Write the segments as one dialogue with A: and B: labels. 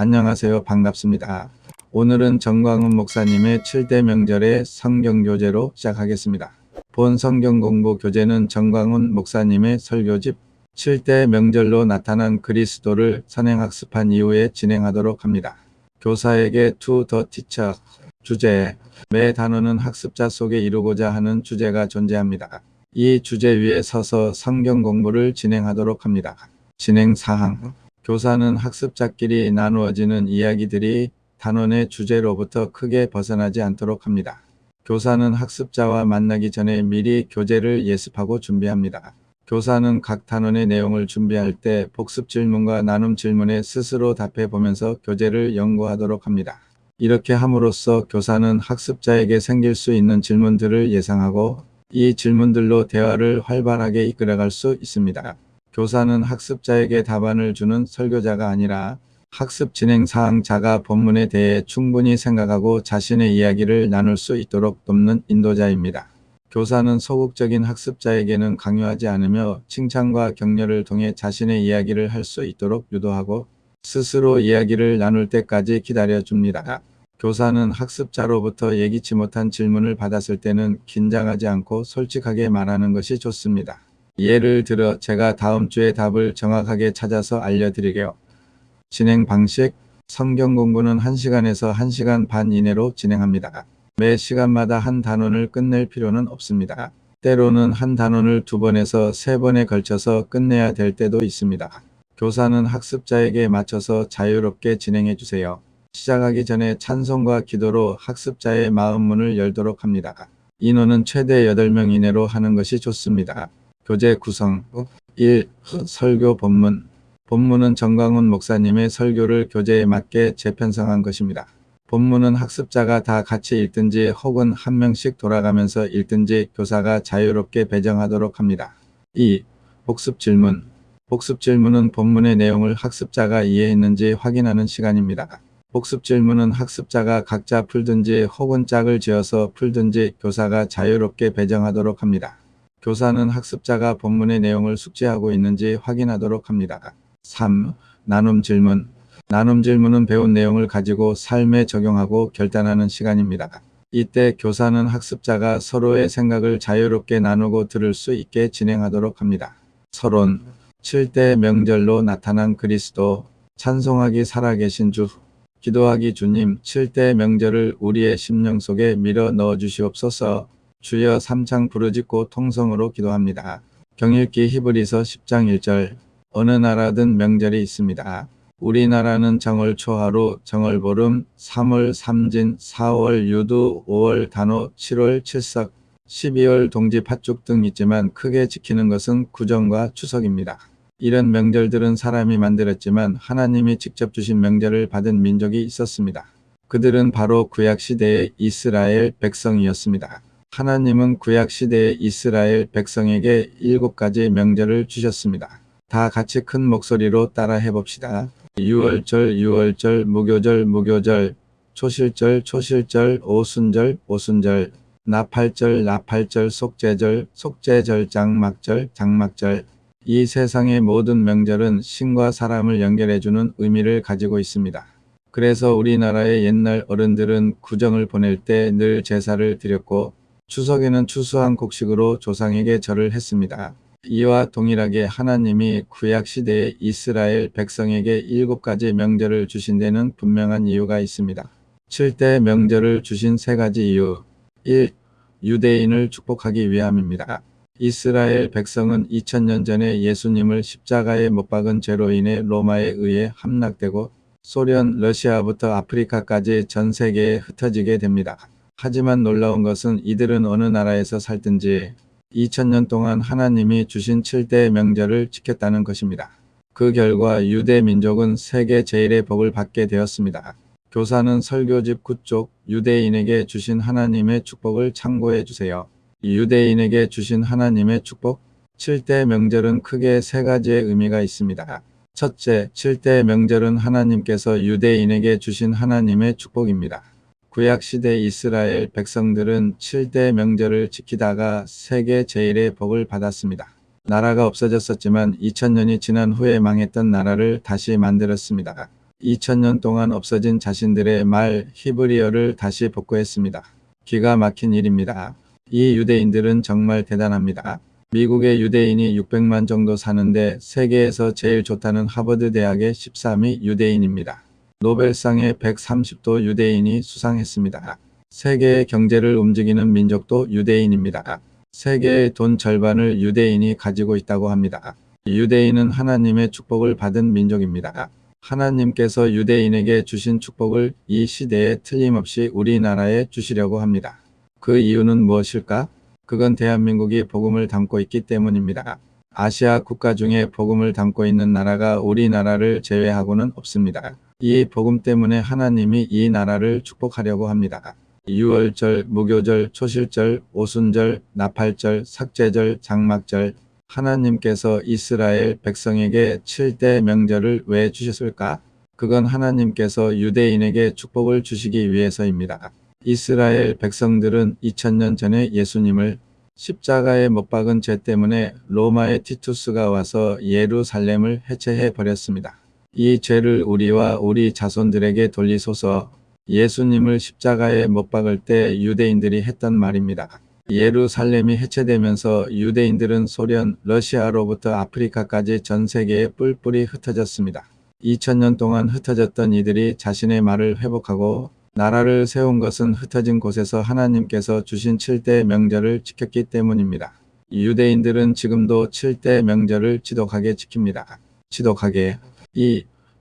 A: 안녕하세요. 반갑습니다. 오늘은 정광훈 목사님의 7대 명절의 성경 교재로 시작하겠습니다. 본 성경 공부 교재는 정광훈 목사님의 설교집 7대 명절로 나타난 그리스도를 선행학습한 이후에 진행하도록 합니다. 교사에게 To the Teacher 주제 매 단어는 학습자 속에 이루고자 하는 주제가 존재합니다. 이 주제 위에 서서 성경 공부를 진행하도록 합니다. 진행사항 교사는 학습자끼리 나누어지는 이야기들이 단원의 주제로부터 크게 벗어나지 않도록 합니다. 교사는 학습자와 만나기 전에 미리 교재를 예습하고 준비합니다. 교사는 각 단원의 내용을 준비할 때 복습 질문과 나눔 질문에 스스로 답해 보면서 교재를 연구하도록 합니다. 이렇게 함으로써 교사는 학습자에게 생길 수 있는 질문들을 예상하고 이 질문들로 대화를 활발하게 이끌어갈 수 있습니다. 교사는 학습자에게 답안을 주는 설교자가 아니라 학습 진행 사항자가 본문에 대해 충분히 생각하고 자신의 이야기를 나눌 수 있도록 돕는 인도자입니다. 교사는 소극적인 학습자에게는 강요하지 않으며 칭찬과 격려를 통해 자신의 이야기를 할 수 있도록 유도하고 스스로 이야기를 나눌 때까지 기다려줍니다. 교사는 학습자로부터 예기치 못한 질문을 받았을 때는 긴장하지 않고 솔직하게 말하는 것이 좋습니다. 예를 들어 제가 다음 주에 답을 정확하게 찾아서 알려드리게요. 진행 방식 성경 공부는 1시간에서 1시간 반 이내로 진행합니다. 매 시간마다 한 단원을 끝낼 필요는 없습니다. 때로는 한 단원을 2번에서 3번에 걸쳐서 끝내야 될 때도 있습니다. 교사는 학습자에게 맞춰서 자유롭게 진행해 주세요. 시작하기 전에 찬송과 기도로 학습자의 마음 문을 열도록 합니다. 인원은 최대 8명 이내로 하는 것이 좋습니다. 교재 구성 1. 설교 본문 본문은 정광훈 목사님의 설교를 교재에 맞게 재편성한 것입니다. 본문은 학습자가 다 같이 읽든지 혹은 한 명씩 돌아가면서 읽든지 교사가 자유롭게 배정하도록 합니다. 2. 복습 질문 복습 질문은 본문의 내용을 학습자가 이해했는지 확인하는 시간입니다. 복습 질문은 학습자가 각자 풀든지 혹은 짝을 지어서 풀든지 교사가 자유롭게 배정하도록 합니다. 교사는 학습자가 본문의 내용을 숙지하고 있는지 확인하도록 합니다. 3. 나눔 질문 나눔 질문은 배운 내용을 가지고 삶에 적용하고 결단하는 시간입니다. 이때 교사는 학습자가 서로의 생각을 자유롭게 나누고 들을 수 있게 진행하도록 합니다. 서론 7대 명절로 나타난 그리스도 찬송하기 살아계신 주 기도하기 주님 7대 명절을 우리의 심령 속에 밀어 넣어 주시옵소서. 주여 삼창 부르짖고 통성으로 기도합니다. 경읽기 히브리서 10장 1절 어느 나라든 명절이 있습니다. 우리나라는 정월 초하루, 정월 보름, 3월 삼진, 4월 유두, 5월 단오, 7월 칠석, 12월 동지 팥죽 등 있지만 크게 지키는 것은 구정과 추석입니다. 이런 명절들은 사람이 만들었지만 하나님이 직접 주신 명절을 받은 민족이 있었습니다. 그들은 바로 구약시대의 이스라엘 백성이었습니다. 하나님은 구약시대의 이스라엘 백성에게 7가지 명절을 주셨습니다. 다 같이 큰 목소리로 따라 해봅시다. 유월절, 유월절, 무교절, 무교절, 초실절, 초실절, 오순절, 오순절, 나팔절, 나팔절, 속죄절, 속죄절, 장막절, 장막절. 이 세상의 모든 명절은 신과 사람을 연결해주는 의미를 가지고 있습니다. 그래서 우리나라의 옛날 어른들은 구정을 보낼 때 늘 제사를 드렸고 추석에는 추수한 곡식으로 조상에게 절을 했습니다. 이와 동일하게 하나님이 구약시대의 이스라엘 백성에게 7가지 명절을 주신 데는 분명한 이유가 있습니다. 7대 명절을 주신 3가지 이유 1. 유대인을 축복하기 위함입니다. 이스라엘 백성은 2000년 전에 예수님을 십자가에 못 박은 죄로 인해 로마에 의해 함락되고 소련, 러시아부터 아프리카까지 전 세계에 흩어지게 됩니다. 하지만 놀라운 것은 이들은 어느 나라에서 살든지 2000년 동안 하나님이 주신 7대 명절을 지켰다는 것입니다. 그 결과 유대 민족은 세계 제일의 복을 받게 되었습니다. 교사는 설교집 9쪽 유대인에게 주신 하나님의 축복을 참고해 주세요. 유대인에게 주신 하나님의 축복 7대 명절은 크게 3가지의 의미가 있습니다. 첫째, 7대 명절은 하나님께서 유대인에게 주신 하나님의 축복입니다. 구약시대 이스라엘 백성들은 7대 명절을 지키다가 세계 제일의 복을 받았습니다. 나라가 없어졌었지만 2000년이 지난 후에 망했던 나라를 다시 만들었습니다. 2000년 동안 없어진 자신들의 말 히브리어를 다시 복구했습니다. 기가 막힌 일입니다. 이 유대인들은 정말 대단합니다. 미국의 유대인이 600만 정도 사는데 세계에서 제일 좋다는 하버드 대학의 13위 유대인입니다. 노벨상의 130도 유대인이 수상했습니다. 세계의 경제를 움직이는 민족도 유대인입니다. 세계의 돈 절반을 유대인이 가지고 있다고 합니다. 유대인은 하나님의 축복을 받은 민족입니다. 하나님께서 유대인에게 주신 축복을 이 시대에 틀림없이 우리나라에 주시려고 합니다. 그 이유는 무엇일까? 그건 대한민국이 복음을 담고 있기 때문입니다. 아시아 국가 중에 복음을 담고 있는 나라가 우리나라를 제외하고는 없습니다. 이 복음 때문에 하나님이 이 나라를 축복하려고 합니다. 유월절, 무교절, 초실절, 오순절, 나팔절, 삭제절, 장막절. 하나님께서 이스라엘 백성에게 7대 명절을 왜 주셨을까? 그건 하나님께서 유대인에게 축복을 주시기 위해서입니다. 이스라엘 백성들은 2000년 전에 예수님을 십자가에 못 박은 죄 때문에 로마의 티투스가 와서 예루살렘을 해체해 버렸습니다. 이 죄를 우리와 우리 자손들에게 돌리소서. 예수님을 십자가에 못 박을 때 유대인들이 했던 말입니다. 예루살렘이 해체되면서 유대인들은 소련, 러시아로부터 아프리카까지 전 세계에 뿔뿔이 흩어졌습니다. 2000년 동안 흩어졌던 이들이 자신의 말을 회복하고 나라를 세운 것은 흩어진 곳에서 하나님께서 주신 7대 명절을 지켰기 때문입니다. 유대인들은 지금도 7대 명절을 지독하게 지킵니다. 지독하게.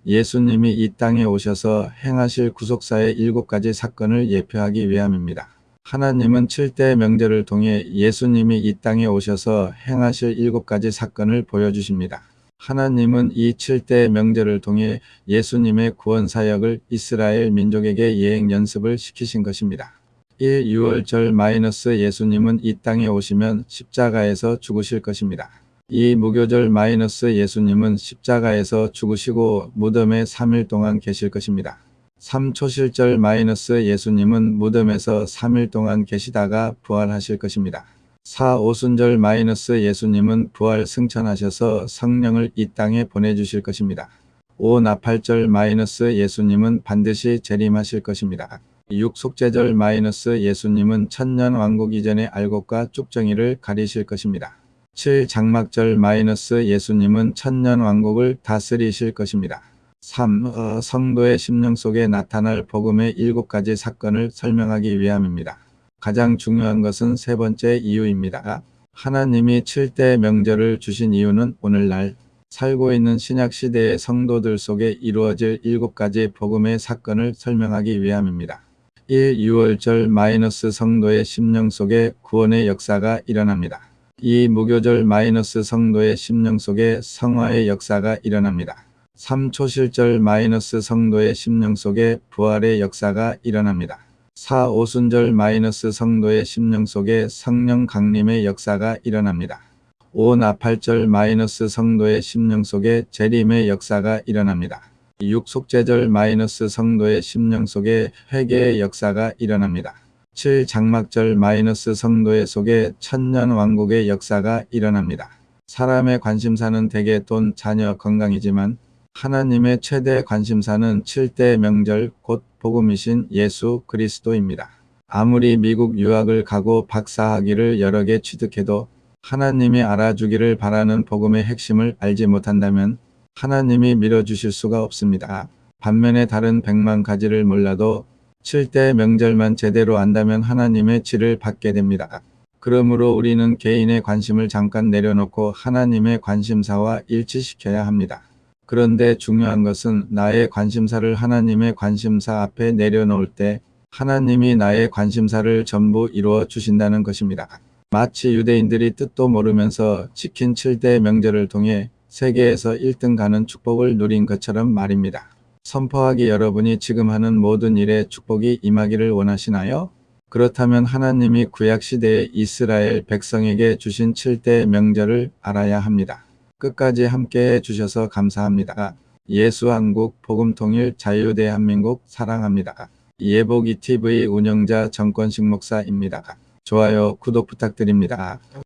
A: 예수님이 이 땅에 오셔서 행하실 구속사의 7가지 사건을 예표하기 위함입니다. 하나님은 7대 명절을 통해 예수님이 이 땅에 오셔서 행하실 7가지 사건을 보여주십니다. 하나님은 이 7대 명절을 통해 예수님의 구원사역을 이스라엘 민족에게 예행 연습을 시키신 것입니다. 1. 6월절 예수님은 이 땅에 오시면 십자가에서 죽으실 것입니다. 2. 무교절 예수님은 십자가에서 죽으시고 무덤에 3일 동안 계실 것입니다. 3. 초실절 예수님은 무덤에서 3일 동안 계시다가 부활하실 것입니다. 4. 오순절 예수님은 부활 승천하셔서 성령을 이 땅에 보내주실 것입니다. 5. 나팔절 예수님은 반드시 재림하실 것입니다. 6. 속죄절 예수님은 천년 왕국 이전의 알곡과 쭉정이를 가리실 것입니다. 7. 장막절 예수님은 천년 왕국을 다스리실 것입니다. 3. 성도의 심령 속에 나타날 복음의 7가지 사건을 설명하기 위함입니다. 가장 중요한 것은 세 번째 이유입니다. 하나님이 7대 명절을 주신 이유는 오늘날 살고 있는 신약시대의 성도들 속에 이루어질 7가지 복음의 사건을 설명하기 위함입니다. 1. 6월절 성도의 심령 속에 구원의 역사가 일어납니다. 2. 무교절 성도의 심령 속에 성화의 역사가 일어납니다. 3. 초실절 성도의 심령 속에 부활의 역사가 일어납니다. 4. 오순절 성도의 심령 속에 성령 강림의 역사가 일어납니다. 5. 나팔절 성도의 심령 속에 재림의 역사가 일어납니다. 6. 속죄절 성도의 심령 속에 회개의 역사가 일어납니다. 7. 장막절 성도의 속에 천년 왕국의 역사가 일어납니다. 사람의 관심사는 대개 돈, 자녀, 건강이지만 하나님의 최대 관심사는 7대 명절 곧 복음이신 예수 그리스도입니다. 아무리 미국 유학을 가고 박사학위를 여러 개 취득해도 하나님이 알아주기를 바라는 복음의 핵심을 알지 못한다면 하나님이 밀어주실 수가 없습니다. 반면에 다른 100만 가지를 몰라도 7대 명절만 제대로 안다면 하나님의 지를 받게 됩니다. 그러므로 우리는 개인의 관심을 잠깐 내려놓고 하나님의 관심사와 일치시켜야 합니다. 그런데 중요한 것은 나의 관심사를 하나님의 관심사 앞에 내려놓을 때 하나님이 나의 관심사를 전부 이루어 주신다는 것입니다. 마치 유대인들이 뜻도 모르면서 지킨 7대 명절을 통해 세계에서 1등 가는 축복을 누린 것처럼 말입니다. 선포하기 여러분이 지금 하는 모든 일에 축복이 임하기를 원하시나요? 그렇다면 하나님이 구약시대의 이스라엘 백성에게 주신 7대 명절을 알아야 합니다. 끝까지 함께해 주셔서 감사합니다. 예수한국 복음통일 자유대한민국 사랑합니다. 예복이TV 운영자 정권식 목사입니다. 좋아요, 구독 부탁드립니다.